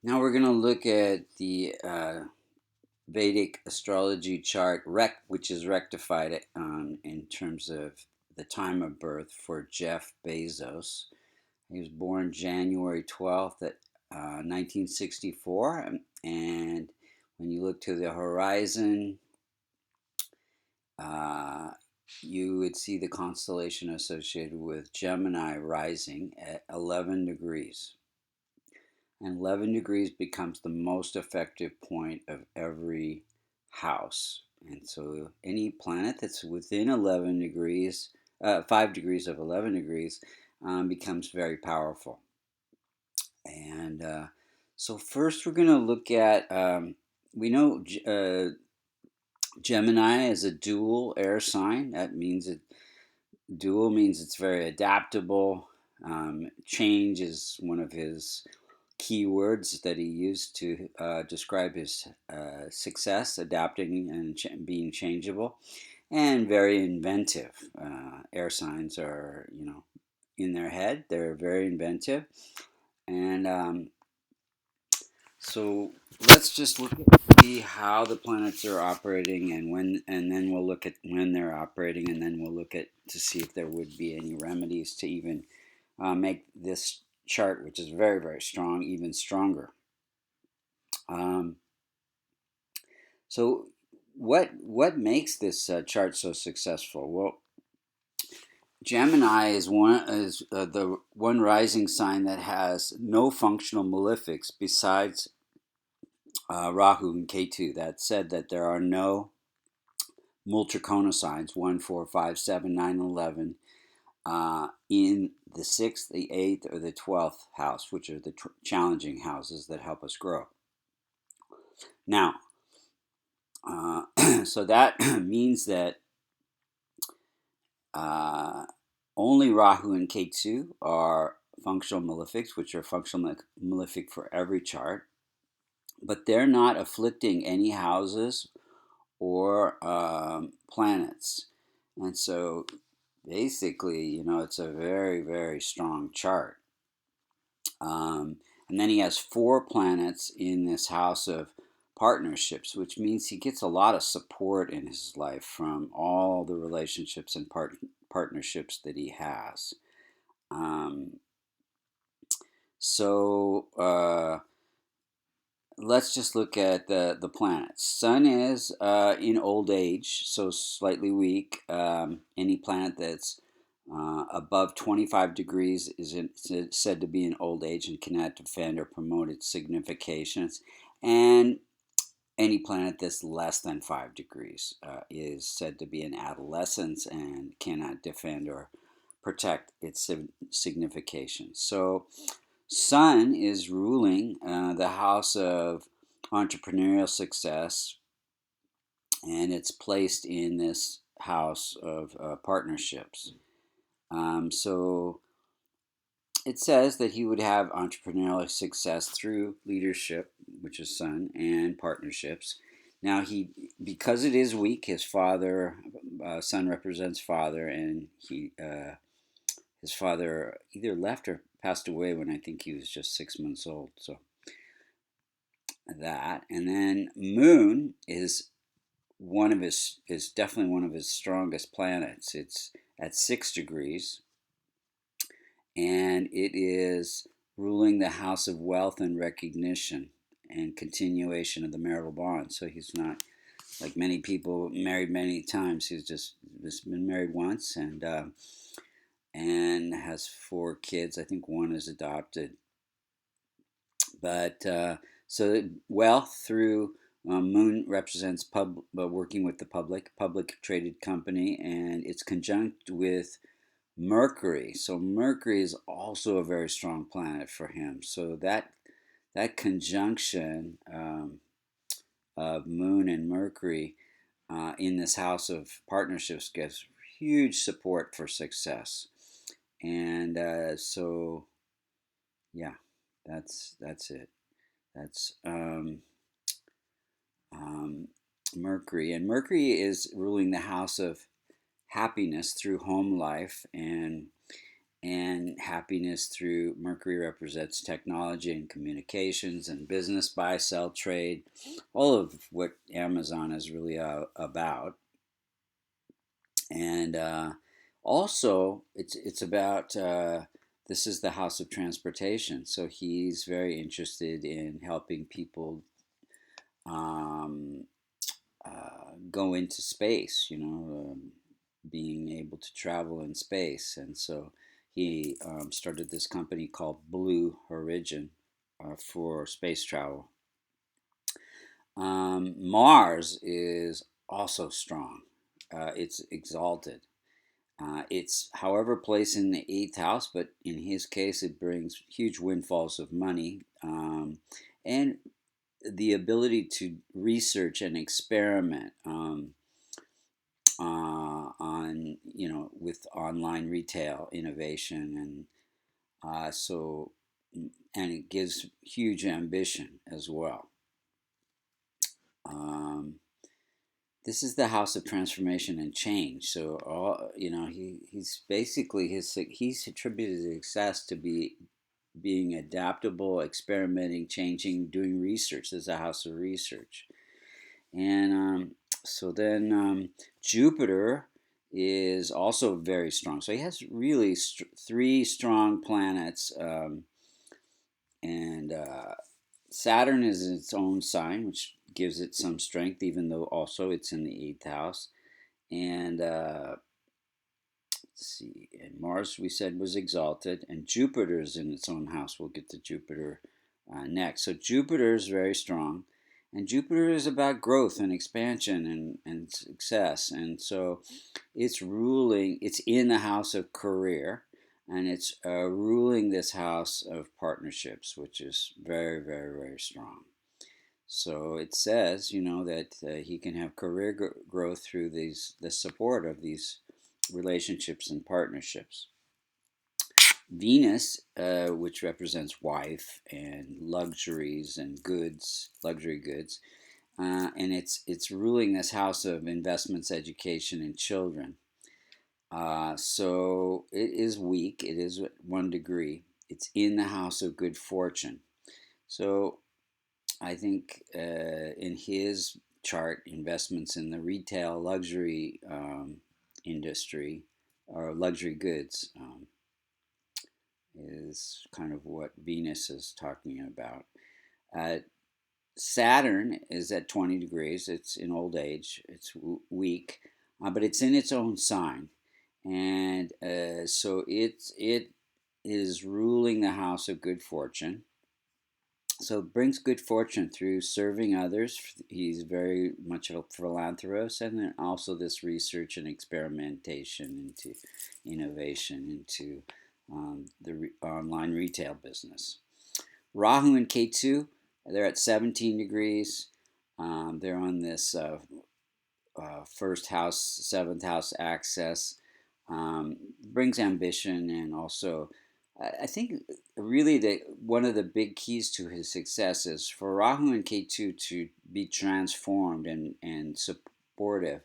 Now we're going to look at the Vedic astrology chart, which is rectified in terms of the time of birth for Jeff Bezos. He was born January 12th at 1964. And when you look to the horizon, uh, you would see the constellation associated with Gemini rising at 11 degrees. And 11 degrees becomes the most effective point of every house. And so any planet that's within 11 degrees, 5 degrees of 11 degrees, becomes very powerful. And so first we're going to look at, we know Gemini is a dual air sign. That means dual means it's very adaptable. Change is one of his keywords that he used to describe his success, adapting and being changeable, and very inventive. Air signs are, in their head, they're very inventive. And so let's just look at see how the planets are operating and when, and then we'll look at when they're operating, and then we'll look at to see if there would be any remedies to even make this chart, which is very, very strong, even stronger. Um, so what makes this chart so successful? Well, Gemini is the one rising sign that has no functional malefics besides Rahu and Ketu. That said, that there are no multrikona signs 1, 4, 5, 7, 9, 11 in the 6th, the 8th, or the 12th house, which are the challenging houses that help us grow. Now, so that means that only Rahu and Ketu are functional malefics, which are functional malefic for every chart, but they're not afflicting any houses or planets. And so basically, it's a very, very strong chart. And then he has 4 planets in this house of partnerships, which means he gets a lot of support in his life from all the relationships and partnerships that he has. Um, so let's just look at the planets. Sun is in old age, so slightly weak. Any planet that's above 25 degrees is said to be in old age and cannot defend or promote its significations. And any planet that's less than 5 degrees is said to be in adolescence and cannot defend or protect its significations. So, Sun is ruling the house of entrepreneurial success, and it's placed in this house of partnerships. So it says that he would have entrepreneurial success through leadership, which is Sun, and partnerships. Now because it is weak, his father, Sun represents father, and his father either left or passed away when I think he was just 6 months old. So that, and then Moon is definitely one of his strongest planets. It's at 6 degrees, and it is ruling the house of wealth and recognition and continuation of the marital bond. So he's not like many people married many times. He's just been married once, and has 4 kids. I think one is adopted. But so wealth through Moon represents working with the public traded company, and it's conjunct with Mercury. So Mercury is also a very strong planet for him. So that conjunction of Moon and Mercury in this house of partnerships gives huge support for success. And so yeah, that's it. That's um, Mercury, and Mercury is ruling the house of happiness through home life, and and happiness through Mercury represents technology and communications and business, buy, sell, trade, all of what Amazon is really about. And also, it's about this is the house of transportation, so he's very interested in helping people um, go into space. Being able to travel in space, and so he started this company called Blue Origin for space travel. Mars is also strong. It's exalted. It's, however, placed in the eighth house, but in his case, it brings huge windfalls of money and the ability to research and experiment on, with online retail innovation, and it gives huge ambition as well. Um, this is the house of transformation and change. So he's basically he's attributed his success to being adaptable, experimenting, changing, doing research. This is a house of research. And so then Jupiter is also very strong. So he has really three strong planets, and Saturn is its own sign, which gives it some strength, even though also it's in the eighth house. And let's see, and Mars we said was exalted, and Jupiter is in its own house. We'll get to Jupiter next. So Jupiter is very strong, and Jupiter is about growth and expansion and success. And so it's ruling. It's in the house of career, and it's ruling this house of partnerships, which is very, very, very strong. So it says, that he can have career growth through the support of these relationships and partnerships. Venus, which represents wife and luxuries and goods, luxury goods, and it's ruling this house of investments, education, and children. So it is weak. It is 1 degree. It's in the house of good fortune. So I think in his chart, investments in the retail luxury industry or luxury goods is kind of what Venus is talking about. Uh, Saturn is at 20 degrees. It's in old age. It's weak, but it's in its own sign, and so it is ruling the house of good fortune. So it brings good fortune through serving others. He's very much a philanthropist, and then also this research and experimentation into innovation into the online retail business. Rahu and Ketu, they're at 17 degrees. They're on this first house, seventh house axis. Brings ambition, and also I think really one of the big keys to his success is for Rahu and Ketu to be transformed and supportive.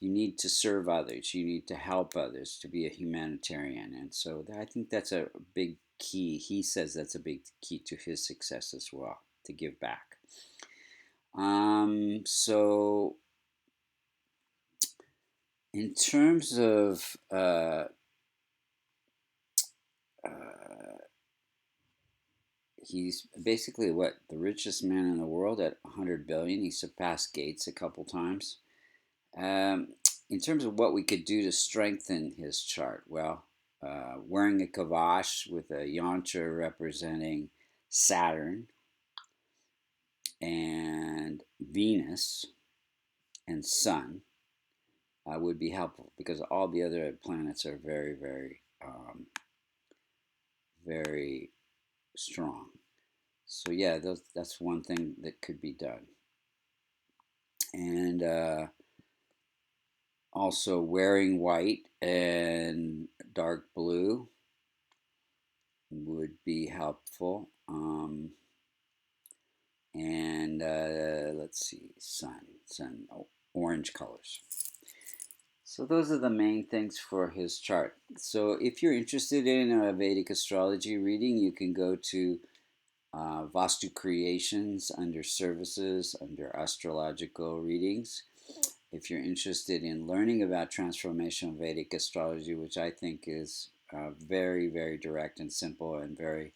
You need to serve others. You need to help others to be a humanitarian, and so I think that's a big key. He says that's a big key to his success as well, to give back. So in terms of he's basically the richest man in the world at 100 billion. He surpassed Gates a couple times. Um, in terms of what we could do to strengthen his chart, well, wearing a kavash with a yantra representing Saturn and Venus and Sun would be helpful, because all the other planets are very, very, very strong. So yeah, that's one thing that could be done. And also wearing white and dark blue would be helpful. And let's see, sun, orange colors. So those are the main things for his chart. So if you're interested in a Vedic astrology reading, you can go to Vastu Creations under Services, under Astrological Readings. If you're interested in learning about transformational Vedic astrology, which I think is very, very direct and simple and very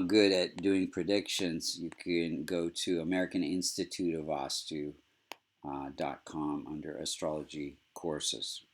good at doing predictions, you can go to American Institute of Vastu.com under astrology courses.